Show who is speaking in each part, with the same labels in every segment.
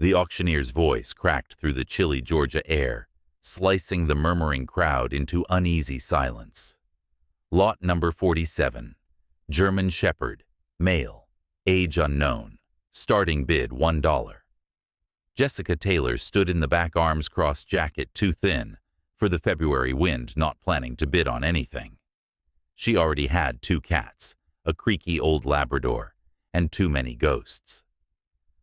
Speaker 1: The auctioneer's voice cracked through the chilly Georgia air, slicing the murmuring crowd into uneasy silence. Lot number 47, German Shepherd, male, age unknown, starting bid $1. Jessica Taylor stood in the back, arms crossed, jacket too thin for the February wind, not planning to bid on anything. She already had 2 cats, a creaky old Labrador, and too many ghosts.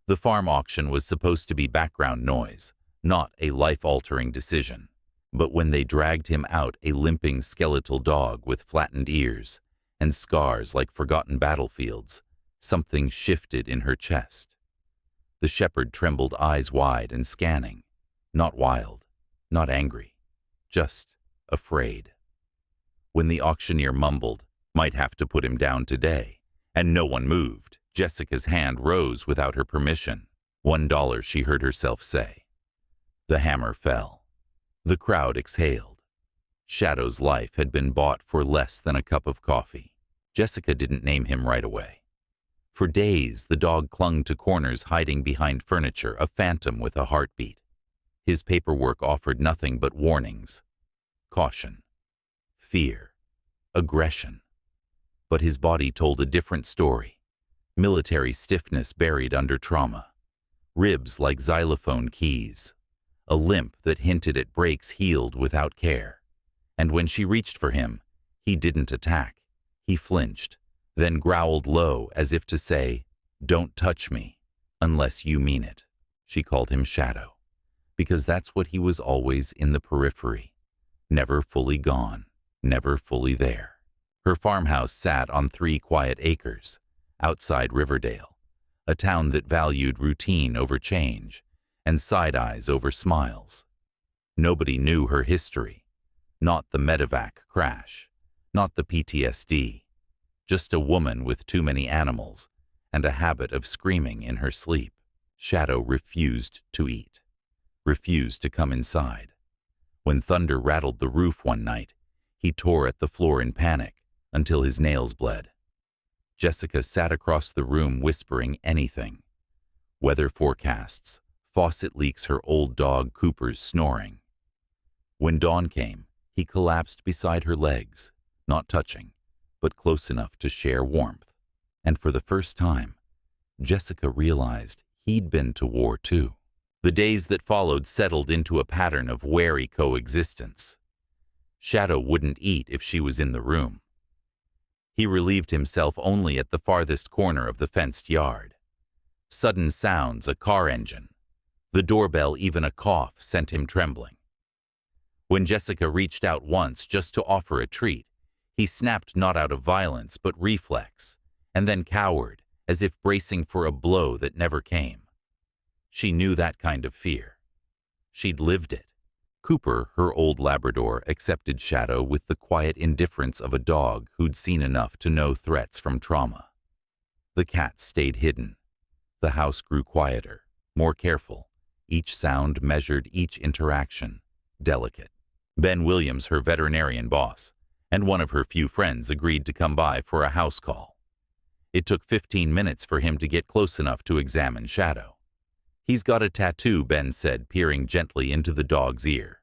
Speaker 1: The farm auction was supposed to be background noise, not a life-altering decision. But when they dragged him out, a limping skeletal dog with flattened ears and scars like forgotten battlefields, something shifted in her chest. The shepherd trembled, eyes wide and scanning, not wild, not angry, just afraid. When the auctioneer mumbled, "Might have to put him down today," and no one moved, Jessica's hand rose without her permission. $1, she heard herself say. The hammer fell. The crowd exhaled. Shadow's life had been bought for less than a cup of coffee. Jessica didn't name him right away. For days, the dog clung to corners, hiding behind furniture, a phantom with a heartbeat. His paperwork offered nothing but warnings, caution, fear, aggression. But his body told a different story. Military stiffness buried under trauma. Ribs like xylophone keys. A limp that hinted at breaks healed without care. And when she reached for him, he didn't attack. He flinched, then growled low as if to say, "Don't touch me, unless you mean it." She called him Shadow, because that's what he was, always in the periphery. Never fully gone, never fully there. Her farmhouse sat on 3 quiet acres, outside Riverdale, a town that valued routine over change, and side eyes over smiles. Nobody knew her history, not the medevac crash, not the PTSD, just a woman with too many animals and a habit of screaming in her sleep. Shadow refused to eat, refused to come inside. When thunder rattled the roof one night, he tore at the floor in panic until his nails bled. Jessica sat across the room whispering anything. Weather forecasts, faucet leaks, her old dog Cooper's snoring. When dawn came, he collapsed beside her legs, not touching, but close enough to share warmth. And for the first time, Jessica realized he'd been to war too. The days that followed settled into a pattern of wary coexistence. Shadow wouldn't eat if she was in the room. He relieved himself only at the farthest corner of the fenced yard. Sudden sounds, a car engine, the doorbell, even a cough, sent him trembling. When Jessica reached out once just to offer a treat, he snapped, not out of violence but reflex, and then cowered, as if bracing for a blow that never came. She knew that kind of fear. She'd lived it. Cooper, her old Labrador, accepted Shadow with the quiet indifference of a dog who'd seen enough to know threats from trauma. The cats stayed hidden. The house grew quieter, more careful, each sound measured, each interaction delicate. Ben Williams, her veterinarian boss, and one of her few friends agreed to come by for a house call. It took 15 minutes for him to get close enough to examine Shadow. "He's got a tattoo," Ben said, peering gently into the dog's ear.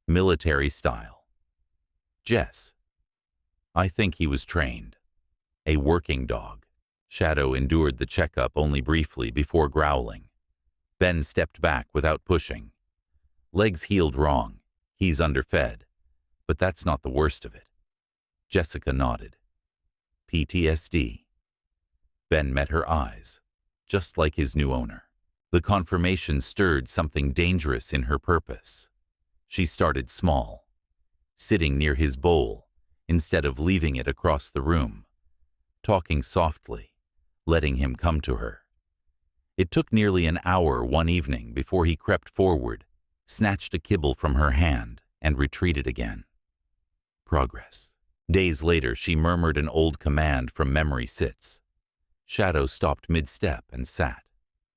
Speaker 1: "Military style." "Jess, I think he was trained. A working dog." Shadow endured the checkup only briefly before growling. Ben stepped back without pushing. "Legs healed wrong. He's underfed. But that's not the worst of it." Jessica nodded. "PTSD." Ben met her eyes, just like his new owner. The confirmation stirred something dangerous in her purpose. She started small, sitting near his bowl instead of leaving it across the room, talking softly, letting him come to her. It took nearly an hour one evening before he crept forward, snatched a kibble from her hand, and retreated again. Progress. Days later, she murmured an old command from memory sits. Shadow stopped mid-step and sat.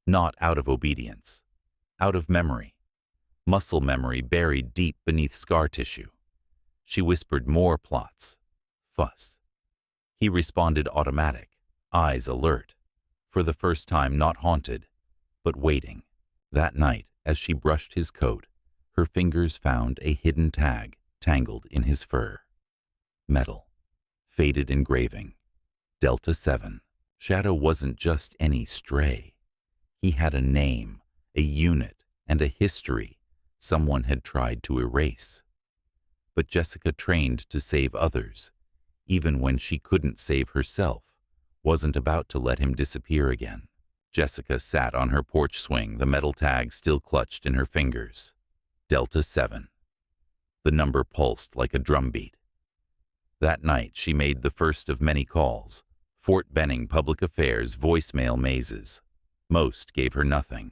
Speaker 1: Not out of obedience, out of memory. Muscle memory buried deep beneath scar tissue. She whispered more plots. Fuss. He responded automatic, eyes alert. For the first time, not haunted, but waiting. That night, as she brushed his coat, her fingers found a hidden tag tangled in his fur. Metal. Faded engraving. Delta 7. Shadow wasn't just any stray. He had a name, a unit, and a history someone had tried to erase. But Jessica, trained to save others, even when she couldn't save herself, wasn't about to let him disappear again. Jessica sat on her porch swing, the metal tag still clutched in her fingers. Delta 7. The number pulsed like a drumbeat. That night, she made the first of many calls. Fort Benning Public Affairs voicemail mazes. Most gave her nothing.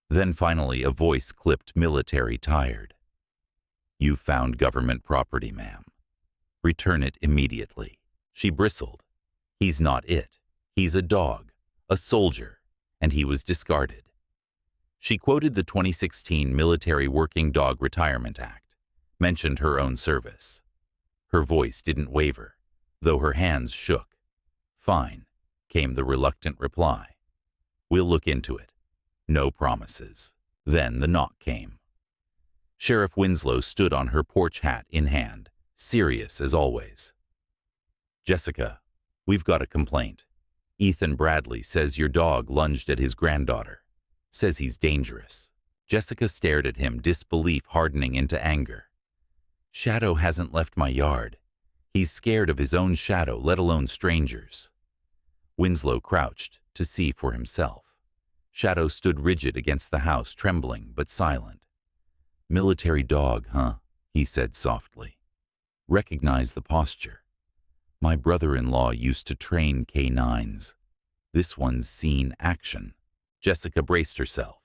Speaker 1: Then finally a voice clipped military tired. "You found government property, ma'am. Return it immediately." She bristled. He's not it. He's a dog, a soldier, and he was discarded. She quoted the 2016 Military Working Dog Retirement Act, mentioned her own service. Her voice didn't waver, though her hands shook. "Fine," came the reluctant reply. "We'll look into it. No promises." Then the knock came. Sheriff Winslow stood on her porch, hat in hand, serious as always. "Jessica, we've got a complaint. Ethan Bradley says your dog lunged at his granddaughter. Says he's dangerous." Jessica stared at him, disbelief hardening into anger. "Shadow hasn't left my yard. He's scared of his own shadow, let alone strangers." Winslow crouched to see for himself. Shadow stood rigid against the house, trembling but silent. "Military dog, huh?" he said softly. "Recognize the posture. My brother-in-law used to train K9s. This one's seen action." Jessica braced herself.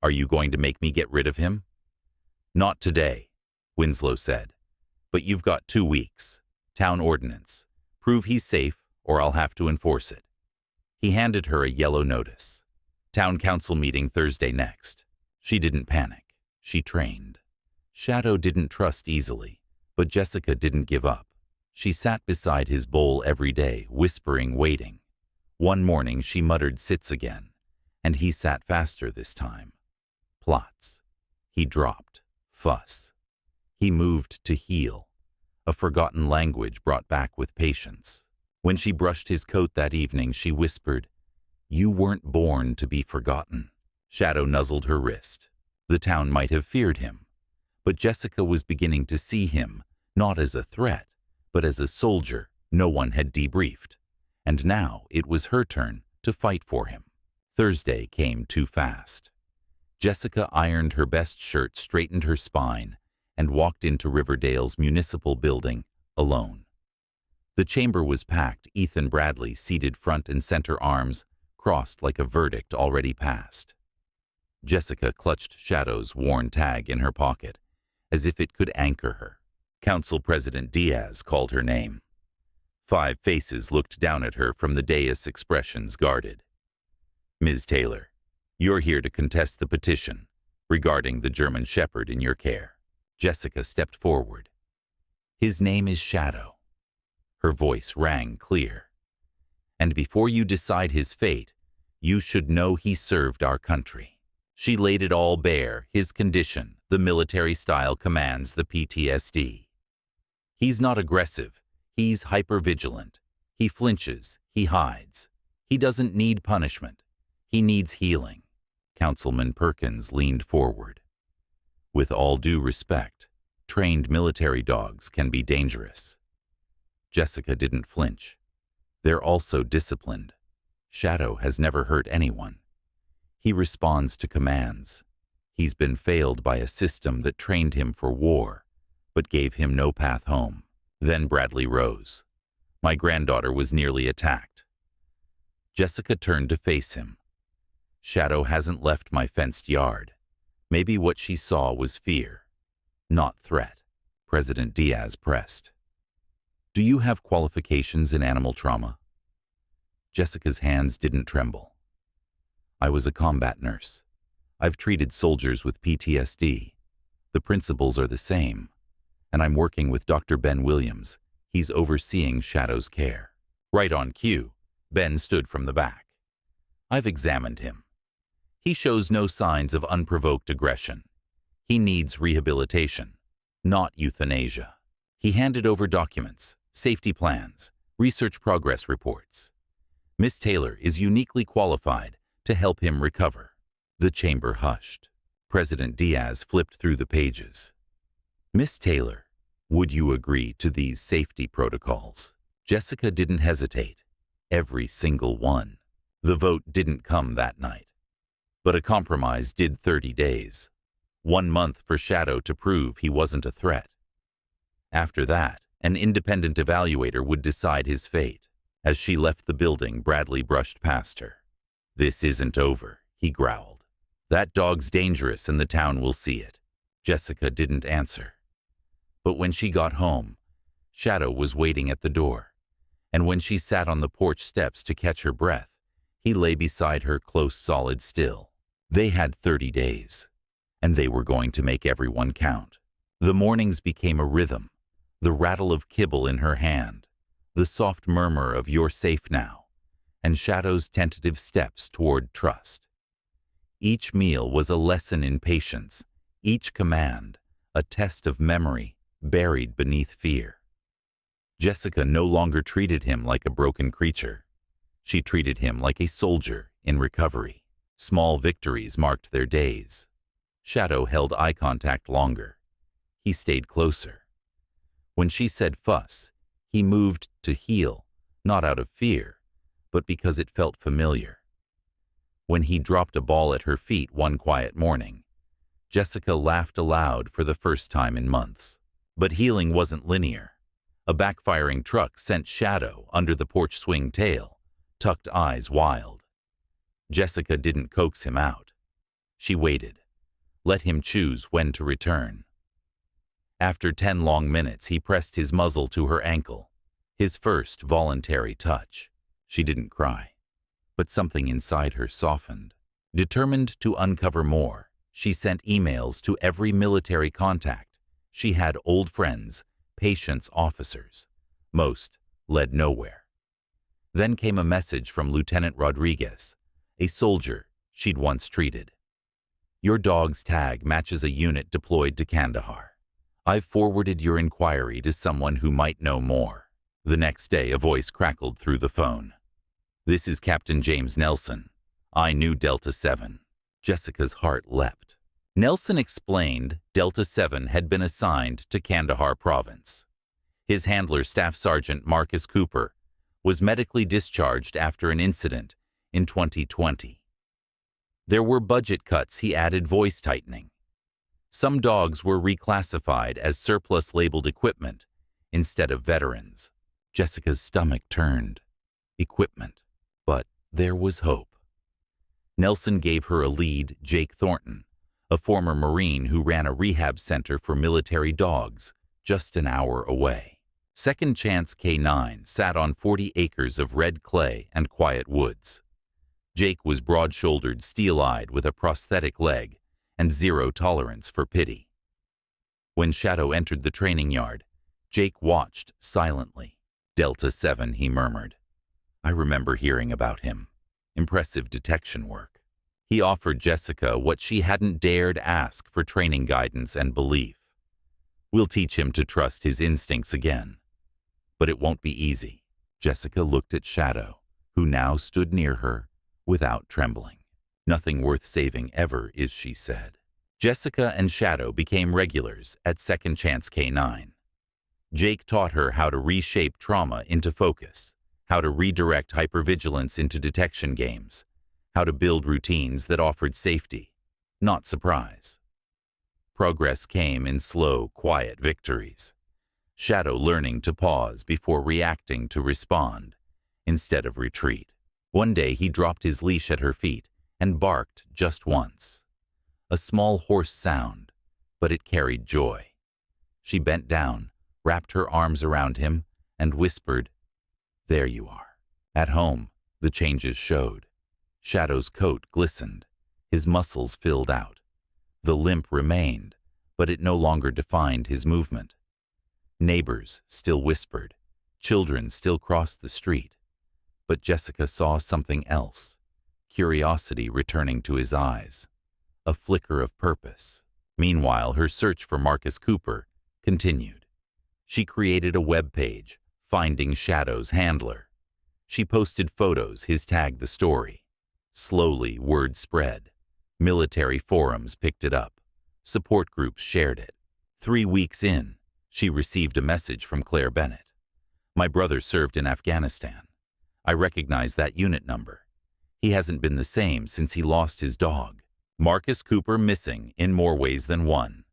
Speaker 1: "Are you going to make me get rid of him?" "Not today," Winslow said. "But you've got 2 weeks. Town ordinance. Prove he's safe, or I'll have to enforce it." He handed her a yellow notice. "Town council meeting Thursday next." She didn't panic. She trained. Shadow didn't trust easily, but Jessica didn't give up. She sat beside his bowl every day, whispering, waiting. One morning she muttered sits again, and he sat faster this time. Plots. He dropped. Fuss. He moved to heel, a forgotten language brought back with patience. When she brushed his coat that evening, she whispered, "You weren't born to be forgotten." Shadow nuzzled her wrist. The town might have feared him, but Jessica was beginning to see him not as a threat, but as a soldier no one had debriefed. And now it was her turn to fight for him. Thursday came too fast. Jessica ironed her best shirt, straightened her spine, and walked into Riverdale's municipal building alone. The chamber was packed, Ethan Bradley seated front and center, arms crossed like a verdict already passed. Jessica clutched Shadow's worn tag in her pocket, as if it could anchor her. Council President Diaz called her name. 5 faces looked down at her from the dais, expressions guarded. "Ms. Taylor, you're here to contest the petition regarding the German Shepherd in your care." Jessica stepped forward. "His name is Shadow." Her voice rang clear. "And before you decide his fate, you should know he served our country." She laid it all bare, his condition, the military-style commands, the PTSD. "He's not aggressive. He's hypervigilant. He flinches. He hides. He doesn't need punishment. He needs healing." Councilman Perkins leaned forward. "With all due respect, trained military dogs can be dangerous." Jessica didn't flinch. "They're also disciplined. Shadow has never hurt anyone. He responds to commands. He's been failed by a system that trained him for war, but gave him no path home." Then Bradley rose. "My granddaughter was nearly attacked." Jessica turned to face him. "Shadow hasn't left my fenced yard. Maybe what she saw was fear, not threat." President Diaz pressed. "Do you have qualifications in animal trauma?" Jessica's hands didn't tremble. "I was a combat nurse. I've treated soldiers with PTSD. The principles are the same. And I'm working with Dr. Ben Williams. He's overseeing Shadow's care." Right on cue, Ben stood from the back. "I've examined him. He shows no signs of unprovoked aggression. He needs rehabilitation, not euthanasia. He handed over documents, safety plans, research progress reports. Miss Taylor is uniquely qualified to help him recover. The chamber hushed. President Diaz flipped through the pages. Miss Taylor, would you agree to these safety protocols? Jessica didn't hesitate. Every single one. The vote didn't come that night. But a compromise did 30 days. 1 month for Shadow to prove he wasn't a threat. After that, an independent evaluator would decide his fate. As she left the building, Bradley brushed past her. This isn't over, he growled. That dog's dangerous and the town will see it. Jessica didn't answer. But when she got home, Shadow was waiting at the door. And when she sat on the porch steps to catch her breath, he lay beside her close, solid still. They had 30 days, and they were going to make everyone count. The mornings became a rhythm, the rattle of kibble in her hand, the soft murmur of "you're safe now," and Shadow's tentative steps toward trust. Each meal was a lesson in patience, each command a test of memory buried beneath fear. Jessica no longer treated him like a broken creature. She treated him like a soldier in recovery. Small victories marked their days. Shadow held eye contact longer. He stayed closer. When she said fuss, he moved to heel, not out of fear, but because it felt familiar. When he dropped a ball at her feet one quiet morning, Jessica laughed aloud for the first time in months. But healing wasn't linear. A backfiring truck sent Shadow under the porch swing tail, tucked eyes wild. Jessica didn't coax him out. She waited, let him choose when to return. After 10 long minutes, he pressed his muzzle to her ankle, his first voluntary touch. She didn't cry, but something inside her softened. Determined to uncover more, she sent emails to every military contact. She had old friends, patients, officers. Most led nowhere. Then came a message from Lieutenant Rodriguez, a soldier she'd once treated. Your dog's tag matches a unit deployed to Kandahar. I've forwarded your inquiry to someone who might know more. The next day, a voice crackled through the phone. This is Captain James Nelson. I knew Delta 7. Jessica's heart leapt. Nelson explained Delta 7 had been assigned to Kandahar province. His handler, Staff Sergeant Marcus Cooper, was medically discharged after an incident in 2020. There were budget cuts, he added, voice tightening. Some dogs were reclassified as surplus-labeled equipment instead of veterans. Jessica's stomach turned. Equipment. But there was hope. Nelson gave her a lead, Jake Thornton, a former Marine who ran a rehab center for military dogs just an hour away. Second Chance K9 sat on 40 acres of red clay and quiet woods. Jake was broad-shouldered, steel-eyed, with a prosthetic leg and zero tolerance for pity. When Shadow entered the training yard, Jake watched silently. Delta 7, he murmured. I remember hearing about him. Impressive detection work. He offered Jessica what she hadn't dared ask for: training guidance and belief. We'll teach him to trust his instincts again. But it won't be easy. Jessica looked at Shadow, who now stood near her, without trembling. Nothing worth saving ever is, she said. Jessica and Shadow became regulars at Second Chance K9. Jake taught her how to reshape trauma into focus, how to redirect hypervigilance into detection games, how to build routines that offered safety, not surprise. Progress came in slow, quiet victories. Shadow learning to pause before reacting, to respond instead of retreat. One day he dropped his leash at her feet and barked just once. A small, hoarse sound, but it carried joy. She bent down, wrapped her arms around him, and whispered, "There you are." At home, the changes showed. Shadow's coat glistened. His muscles filled out. The limp remained, but it no longer defined his movement. Neighbors still whispered. Children still crossed the street. But Jessica saw something else. curiosity returning to his eyes, a flicker of purpose. Meanwhile, her search for Marcus Cooper continued. She created a web page, Finding Shadow's Handler. She posted photos, his tagged the story. Slowly, word spread. Military forums picked it up. Support groups shared it. 3 weeks in, she received a message from Claire Bennett. My brother served in Afghanistan. I recognize that unit number. He hasn't been the same since he lost his dog. Marcus Cooper missing in more ways than one.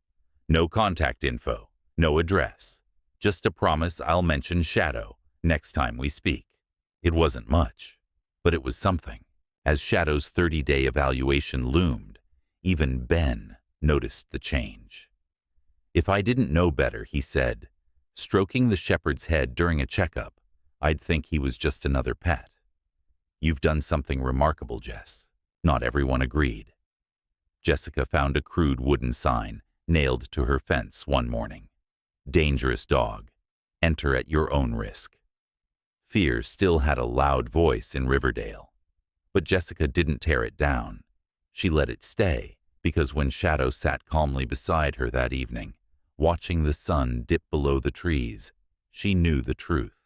Speaker 1: No contact info, no address. Just a promise I'll mention Shadow next time we speak. It wasn't much, but it was something. As Shadow's 30-day evaluation loomed, even Ben noticed the change. If I didn't know better, he said, stroking the shepherd's head during a checkup, I'd think he was just another pet. You've done something remarkable, Jess. Not everyone agreed. Jessica found a crude wooden sign nailed to her fence one morning. Dangerous dog. Enter at your own risk. Fear still had a loud voice in Riverdale. But Jessica didn't tear it down. She let it stay, because when Shadow sat calmly beside her that evening, watching the sun dip below the trees, she knew the truth.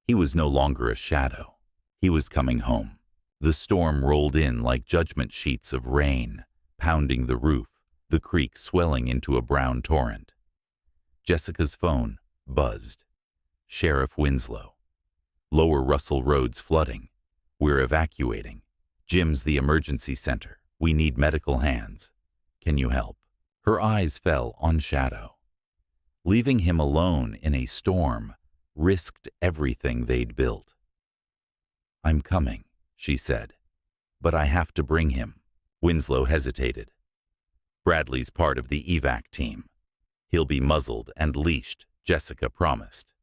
Speaker 1: He was no longer a shadow. He was coming home. The storm rolled in like judgment sheets of rain, pounding the roof, the creek swelling into a brown torrent. Jessica's phone buzzed. Sheriff Winslow. Lower Russell Road's flooding. We're evacuating. Jim's the emergency center. We need medical hands. Can you help? Her eyes fell on Shadow. Leaving him alone in a storm risked everything they'd built. I'm coming, she said, but I have to bring him. Winslow hesitated. Bradley's part of the evac team. He'll be muzzled and leashed, Jessica promised.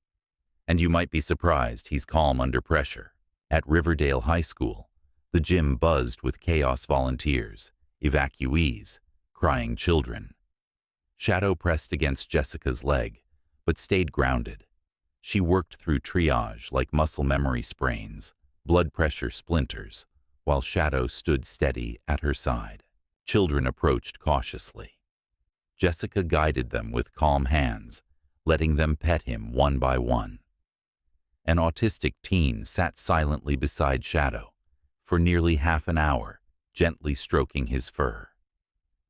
Speaker 1: And you might be surprised he's calm under pressure. At Riverdale High School, the gym buzzed with chaos volunteers, evacuees, crying children. Shadow pressed against Jessica's leg, but stayed grounded. She worked through triage like muscle memory sprains, blood pressure splinters, while Shadow stood steady at her side. Children approached cautiously. Jessica guided them with calm hands, letting them pet him one by one. An autistic teen sat silently beside Shadow for nearly half an hour, gently stroking his fur.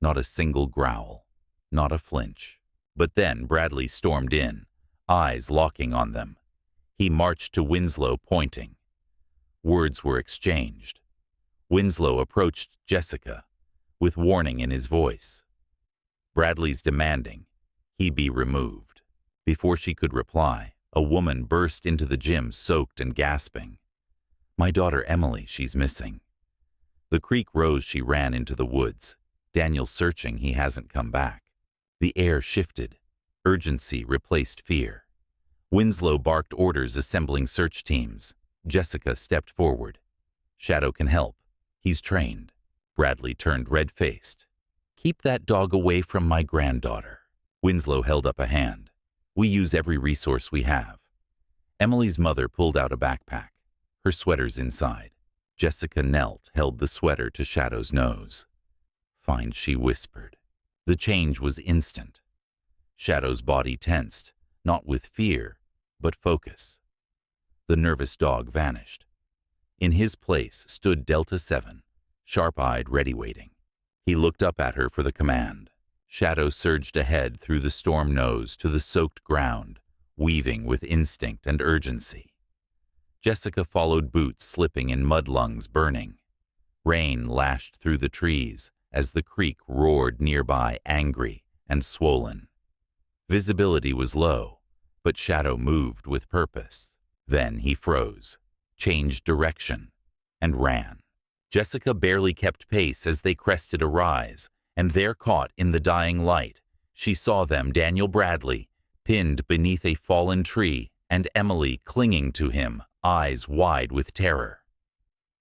Speaker 1: Not a single growl, not a flinch. But then Bradley stormed in, eyes locking on them. He marched to Winslow, pointing. Words were exchanged. Winslow approached Jessica, with warning in his voice. Bradley's demanding he be removed. Before she could reply, a woman burst into the gym, soaked and gasping. My daughter Emily, she's missing. The creek rose, she ran into the woods. Daniel's searching, he hasn't come back. The air shifted. Urgency replaced fear. Winslow barked orders, assembling search teams. Jessica stepped forward. Shadow can help. He's trained. Bradley turned red-faced. Keep that dog away from my granddaughter. Winslow held up a hand. We use every resource we have. Emily's mother pulled out a backpack. Her sweater's inside. Jessica knelt, held the sweater to Shadow's nose. Fine, she whispered. The change was instant. Shadow's body tensed, not with fear, but focus. The nervous dog vanished. In his place stood Delta 7, sharp-eyed, ready waiting. He looked up at her for the command. Shadow surged ahead through the storm nose to the soaked ground, weaving with instinct and urgency. Jessica followed, boots slipping in mud, lungs burning. Rain lashed through the trees as the creek roared nearby, angry and swollen. Visibility was low, but Shadow moved with purpose. Then he froze, changed direction, and ran. Jessica barely kept pace as they crested a rise, and there, caught in the dying light, she saw them, Daniel Bradley, pinned beneath a fallen tree, and Emily clinging to him, eyes wide with terror.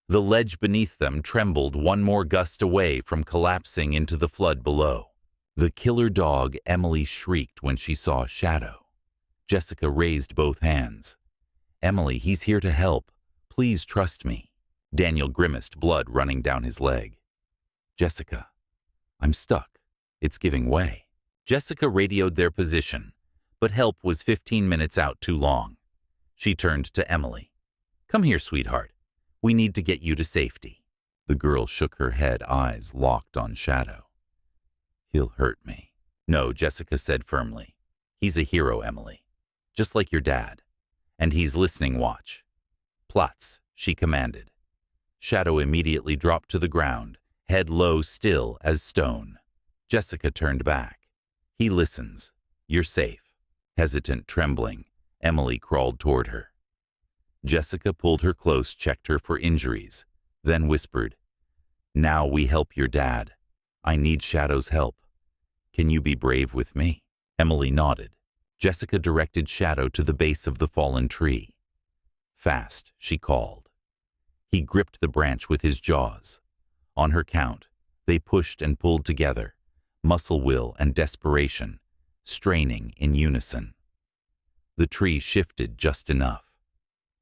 Speaker 1: The ledge beneath them trembled, one more gust away from collapsing into the flood below. The killer dog, Emily shrieked when she saw Shadow. Jessica raised both hands. Emily, he's here to help. Please trust me. Daniel grimaced, blood running down his leg. Jessica, I'm stuck. It's giving way. Jessica radioed their position, but help was 15 minutes out too long. She turned to Emily. Come here, sweetheart. We need to get you to safety. The girl shook her head, eyes locked on Shadow. He'll hurt me. No, Jessica said firmly. He's a hero, Emily. Just like your dad. And he's listening, watch. Platz, she commanded. Shadow immediately dropped to the ground, head low, still as stone. Jessica turned back. He listens. You're safe. Hesitant, trembling, Emily crawled toward her. Jessica pulled her close, checked her for injuries, then whispered, Now we help your dad. I need Shadow's help. Can you be brave with me? Emily nodded. Jessica directed Shadow to the base of the fallen tree. Fast, she called. He gripped the branch with his jaws. On her count, they pushed and pulled together, muscle will and desperation, straining in unison. The tree shifted just enough.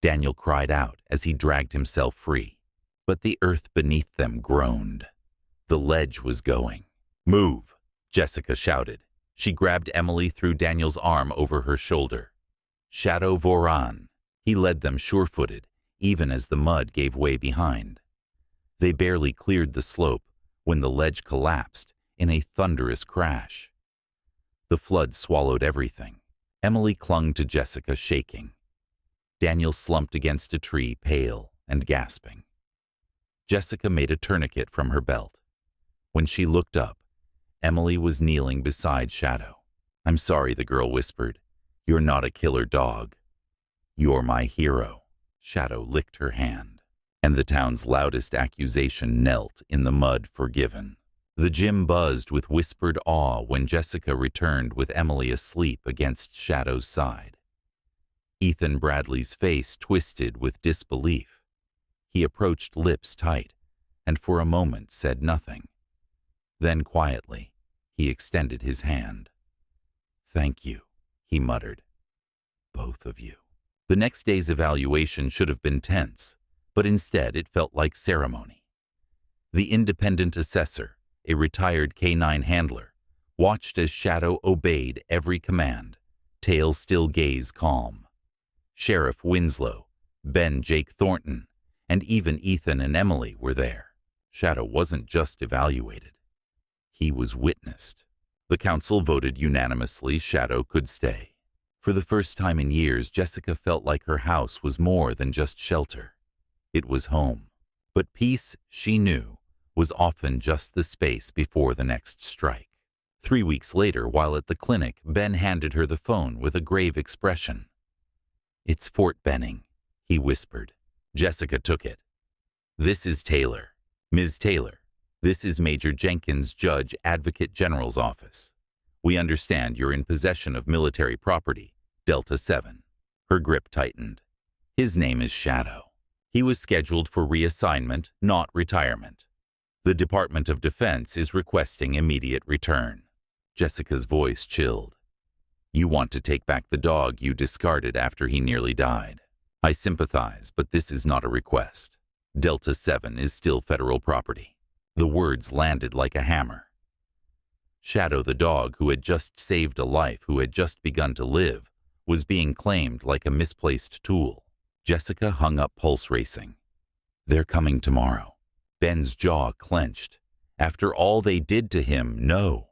Speaker 1: Daniel cried out as he dragged himself free, but the earth beneath them groaned. The ledge was going. Move, Jessica shouted. She grabbed Emily, threw Daniel's arm over her shoulder. Shadow Voran. He led them sure-footed, even as the mud gave way behind. They barely cleared the slope when the ledge collapsed in a thunderous crash. The flood swallowed everything. Emily clung to Jessica, shaking. Daniel slumped against a tree, pale and gasping. Jessica made a tourniquet from her belt. When she looked up, Emily was kneeling beside Shadow. I'm sorry, the girl whispered. You're not a killer dog. You're my hero. Shadow licked her hand, and the town's loudest accusation knelt in the mud, forgiven. The gym buzzed with whispered awe when Jessica returned with Emily asleep against Shadow's side. Ethan Bradley's face twisted with disbelief. He approached, lips tight, and for a moment said nothing. Then quietly, he extended his hand. Thank you, he muttered. Both of you. The next day's evaluation should have been tense, but instead it felt like ceremony. The independent assessor, a retired K-9 handler, watched as Shadow obeyed every command, tail still, gaze calm. Sheriff Winslow, Ben Jake Thornton, and even Ethan and Emily were there. Shadow wasn't just evaluated. He was witnessed. The council voted unanimously Shadow could stay. For the first time in years, Jessica felt like her house was more than just shelter. It was home. But peace, she knew, was often just the space before the next strike. 3 weeks later, while at the clinic, Ben handed her the phone with a grave expression. It's Fort Benning, he whispered. Jessica took it. This is Taylor. Ms. Taylor, this is Major Jenkins, Judge Advocate General's office. We understand you're in possession of military property, Delta 7. Her grip tightened. His name is Shadow. He was scheduled for reassignment, not retirement. The Department of Defense is requesting immediate return. Jessica's voice chilled. You want to take back the dog you discarded after he nearly died. I sympathize, but this is not a request. Delta 7 is still federal property. The words landed like a hammer. Shadow, the dog who had just saved a life, who had just begun to live, was being claimed like a misplaced tool. Jessica hung up, pulse racing. They're coming tomorrow. Ben's jaw clenched. After all they did to him, no.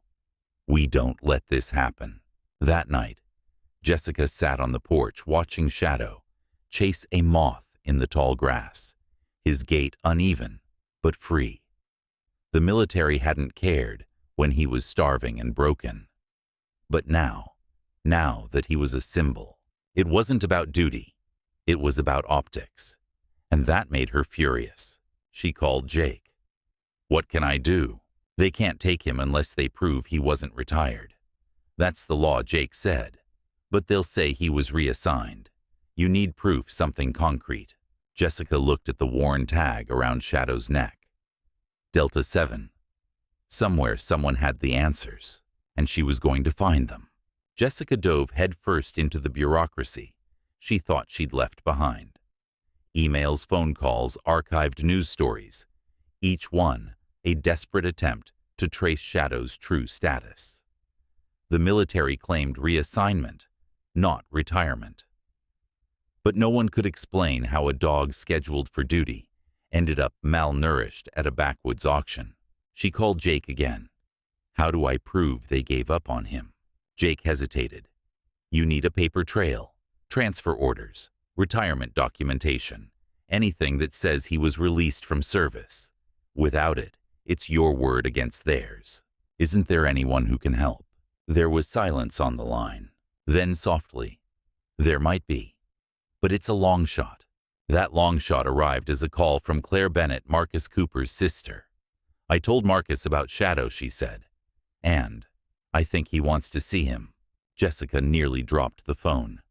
Speaker 1: We don't let this happen. That night, Jessica sat on the porch watching Shadow chase a moth in the tall grass, his gait uneven but free. The military hadn't cared when he was starving and broken. But now that he was a symbol, it wasn't about duty, it was about optics. And that made her furious. She called Jake. What can I do? They can't take him unless they prove he wasn't retired. That's the law, Jake said. But they'll say he was reassigned. You need proof, something concrete. Jessica looked at the worn tag around Shadow's neck. Delta 7. Somewhere someone had the answers, and she was going to find them. Jessica dove headfirst into the bureaucracy she thought she'd left behind. Emails, phone calls, archived news stories, each one a desperate attempt to trace Shadow's true status. The military claimed reassignment, not retirement. But no one could explain how a dog scheduled for duty ended up malnourished at a backwoods auction. She called Jake again. How do I prove they gave up on him? Jake hesitated. You need a paper trail, transfer orders, retirement documentation, anything that says he was released from service. Without it, it's your word against theirs. Isn't there anyone who can help? There was silence on the line. Then softly, there might be. But it's a long shot. That long shot arrived as a call from Claire Bennett, Marcus Cooper's sister. I told Marcus about Shadow, she said. And I think he wants to see him. Jessica nearly dropped the phone.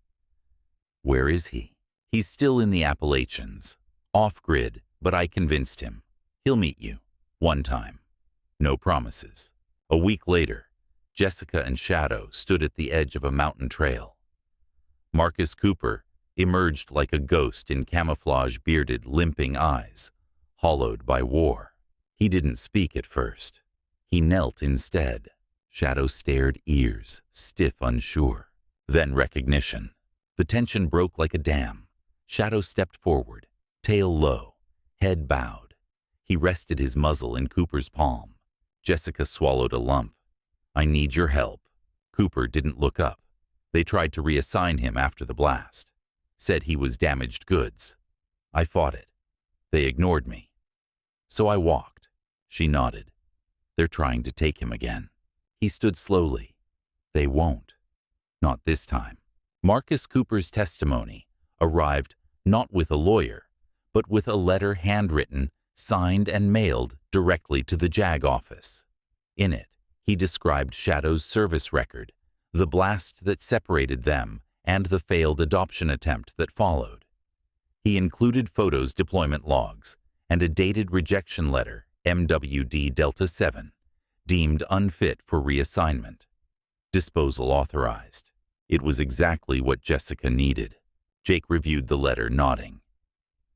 Speaker 1: Where is he? He's still in the Appalachians. Off-grid, but I convinced him. He'll meet you. One time. No promises. A week later, Jessica and Shadow stood at the edge of a mountain trail. Marcus Cooper emerged like a ghost in camouflage-bearded, limping eyes, hollowed by war. He didn't speak at first. He knelt instead. Shadow stared, ears stiff, unsure. Then recognition. The tension broke like a dam. Shadow stepped forward, tail low, head bowed. He rested his muzzle in Cooper's palm. Jessica swallowed a lump. I need your help. Cooper didn't look up. They tried to reassign him after the blast. Said he was damaged goods. I fought it. They ignored me. So I walked. She nodded. They're trying to take him again. He stood slowly. They won't. Not this time. Marcus Cooper's testimony arrived not with a lawyer, but with a letter handwritten, signed and mailed directly to the JAG office. In it, he described Shadow's service record, the blast that separated them, and the failed adoption attempt that followed. He included photos, deployment logs, and a dated rejection letter, MWD Delta 7, deemed unfit for reassignment. Disposal authorized. It was exactly what Jessica needed. Jake reviewed the letter, nodding.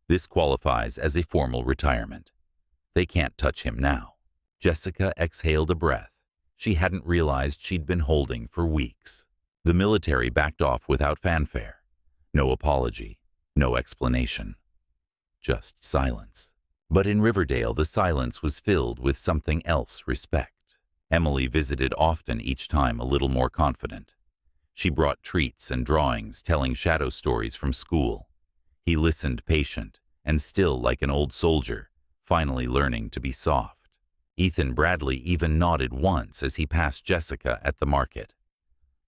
Speaker 1: This qualifies as a formal retirement. They can't touch him now. Jessica exhaled a breath she hadn't realized she'd been holding for weeks. The military backed off without fanfare. No apology, no explanation. Just silence. But in Riverdale, the silence was filled with something else: respect. Emily visited often, each time a little more confident. She brought treats and drawings, telling Shadow stories from school. He listened, patient and still like an old soldier, finally learning to be soft. Ethan Bradley even nodded once as he passed Jessica at the market.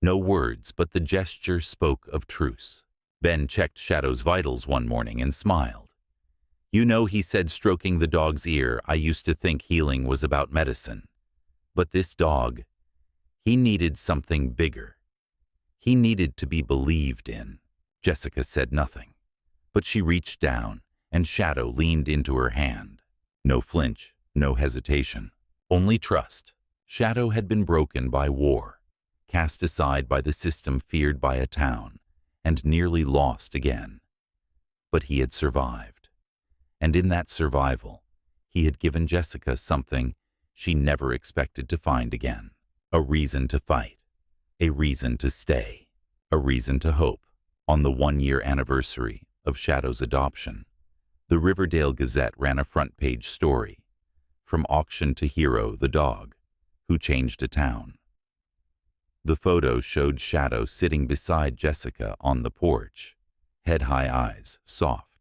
Speaker 1: No words, but the gesture spoke of truce. Ben checked Shadow's vitals one morning and smiled. You know, he said, stroking the dog's ear, I used to think healing was about medicine. But this dog, he needed something bigger. He needed to be believed in. Jessica said nothing, but she reached down, and Shadow leaned into her hand. No flinch, no hesitation, only trust. Shadow had been broken by war, cast aside by the system, feared by a town, and nearly lost again. But he had survived. And in that survival, he had given Jessica something she never expected to find again. A reason to fight, a reason to stay, a reason to hope. On the 1-year anniversary of Shadow's adoption, the Riverdale Gazette ran a front-page story, From Auction to Hero, the Dog Who Changed a Town. The photo showed Shadow sitting beside Jessica on the porch, head-high, eyes soft.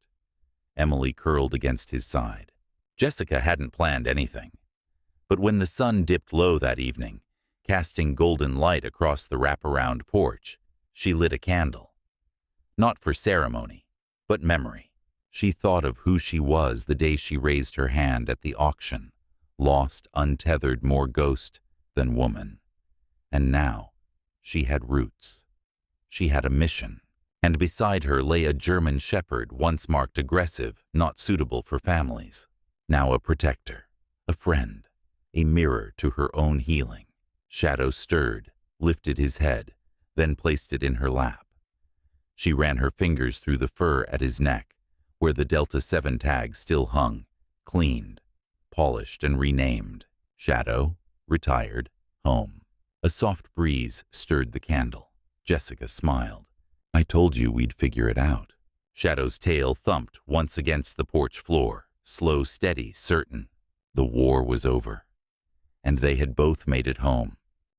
Speaker 1: Emily curled against his side. Jessica hadn't planned anything. But when the sun dipped low that evening, casting golden light across the wraparound porch, she lit a candle. Not for ceremony, but memory. She thought of who she was the day she raised her hand at the auction, lost, untethered, more ghost than woman. And now, she had roots. She had a mission. And beside her lay a German shepherd, once marked aggressive, not suitable for families. Now a protector, a friend, a mirror to her own healing. Shadow stirred, lifted his head, then placed it in her lap. She ran her fingers through the fur at his neck, where the Delta 7 tag still hung, cleaned, polished, and renamed. Shadow, retired, home. A soft breeze stirred the candle. Jessica smiled. I told you we'd figure it out. Shadow's tail thumped once against the porch floor, slow, steady, certain. The war was over, and they had both made it home.